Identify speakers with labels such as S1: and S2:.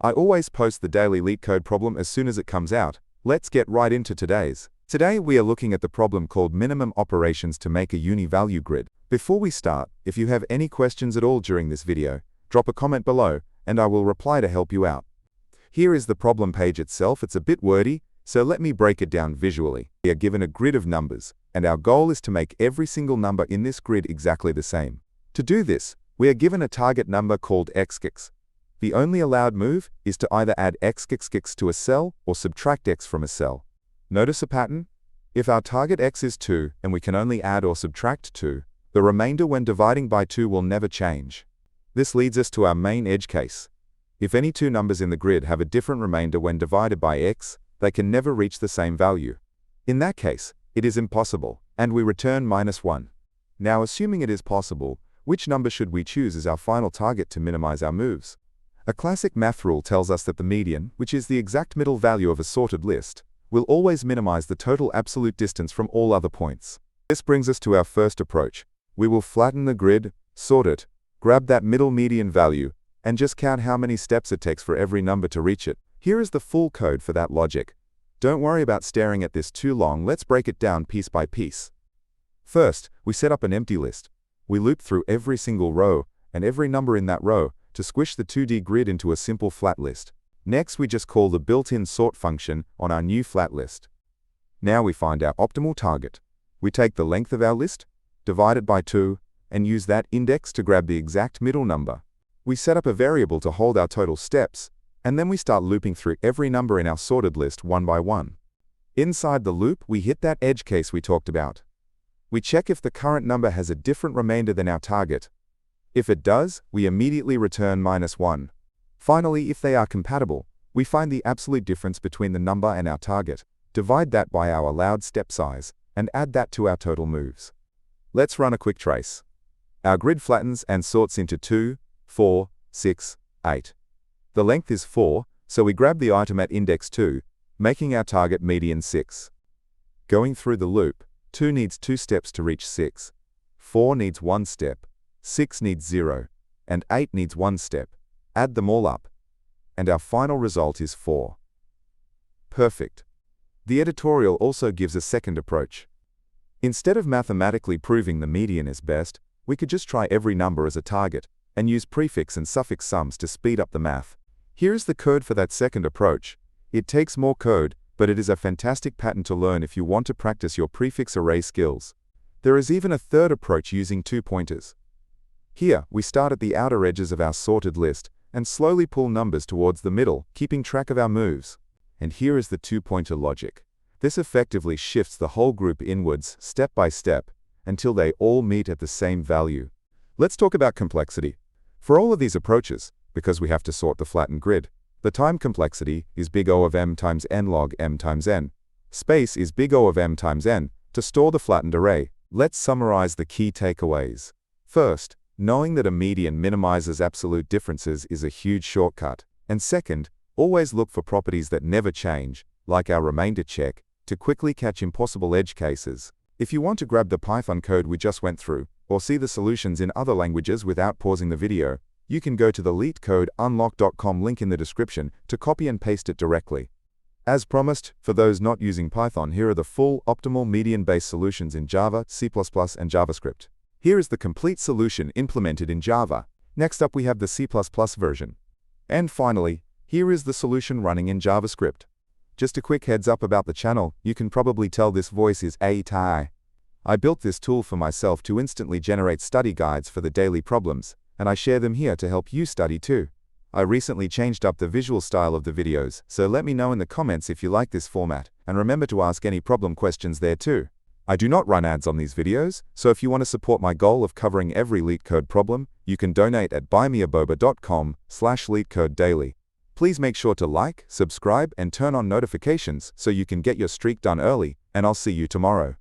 S1: I always post the daily Leetcode problem as soon as it comes out. Let's get right into today's. Today we are looking at the problem called minimum operations to make a Uni-Value Grid. Before we start, if you have any questions at all during this video, drop a comment below and I will reply to help you out. Here is the problem page itself. It's a bit wordy, so let me break it down visually. We are given a grid of numbers, and our goal is to make every single number in this grid exactly the same. To do this, we are given a target number called xx. The only allowed move is to either add xx to a cell or subtract x from a cell. Notice a pattern? If our target x is 2 and we can only add or subtract 2, the remainder when dividing by 2 will never change. This leads us to our main edge case. If any two numbers in the grid have a different remainder when divided by x, they can never reach the same value. In that case, it is impossible, and we return -1. Now, assuming it is possible, which number should we choose as our final target to minimize our moves? A classic math rule tells us that the median, which is the exact middle value of a sorted list, will always minimize the total absolute distance from all other points. This brings us to our first approach. We will flatten the grid, sort it, grab that middle median value, and just count how many steps it takes for every number to reach it. Here is the full code for that logic. Don't worry about staring at this too long. Let's break it down piece by piece. First, we set up an empty list. We loop through every single row and every number in that row to squish the 2D grid into a simple flat list. Next, we just call the built-in sort function on our new flat list. Now we find our optimal target. We take the length of our list, divide it by 2, and use that index to grab the exact middle number. We set up a variable to hold our total steps, and then we start looping through every number in our sorted list one by one. Inside the loop, we hit that edge case we talked about. We check if the current number has a different remainder than our target. If it does, we immediately return -1. Finally, if they are compatible, we find the absolute difference between the number and our target, divide that by our allowed step size, and add that to our total moves. Let's run a quick trace. Our grid flattens and sorts into 2, 4, 6, 8. The length is 4, so we grab the item at index 2, making our target median 6. Going through the loop, 2 needs 2 steps to reach 6, 4 needs 1 step, 6 needs 0, and 8 needs 1 step. Add them all up, and our final result is 4. Perfect. The editorial also gives a second approach. Instead of mathematically proving the median is best, we could just try every number as a target and use prefix and suffix sums to speed up the math. Here's the code for that second approach. It takes more code, but it is a fantastic pattern to learn if you want to practice your prefix array skills. There is even a third approach using 2 pointers. Here, we start at the outer edges of our sorted list and slowly pull numbers towards the middle, keeping track of our moves. And here is the 2-pointer logic. This effectively shifts the whole group inwards, step by step, until they all meet at the same value. Let's talk about complexity. For all of these approaches, because we have to sort the flattened grid, the time complexity is big O of m times n log m times n. Space is big O of m times n to store the flattened array. Let's summarize the key takeaways. First, knowing that a median minimizes absolute differences is a huge shortcut. And second, always look for properties that never change, like our remainder check, to quickly catch impossible edge cases. If you want to grab the Python code we just went through, or see the solutions in other languages without pausing the video, you can go to the leetcodeunlock.com link in the description to copy and paste it directly. As promised, for those not using Python, here are the full optimal median-based solutions in Java, C++, and JavaScript. Here is the complete solution implemented in Java. Next up we have the C++ version. And finally, here is the solution running in JavaScript. Just a quick heads up about the channel, you can probably tell this voice is AI. I built this tool for myself to instantly generate study guides for the daily problems, and I share them here to help you study too. I recently changed up the visual style of the videos, so let me know in the comments if you like this format, and remember to ask any problem questions there too. I do not run ads on these videos, so if you want to support my goal of covering every Leetcode problem, you can donate at buymeaboba.com/LeetCodeDaily. Please make sure to like, subscribe, and turn on notifications so you can get your streak done early, and I'll see you tomorrow.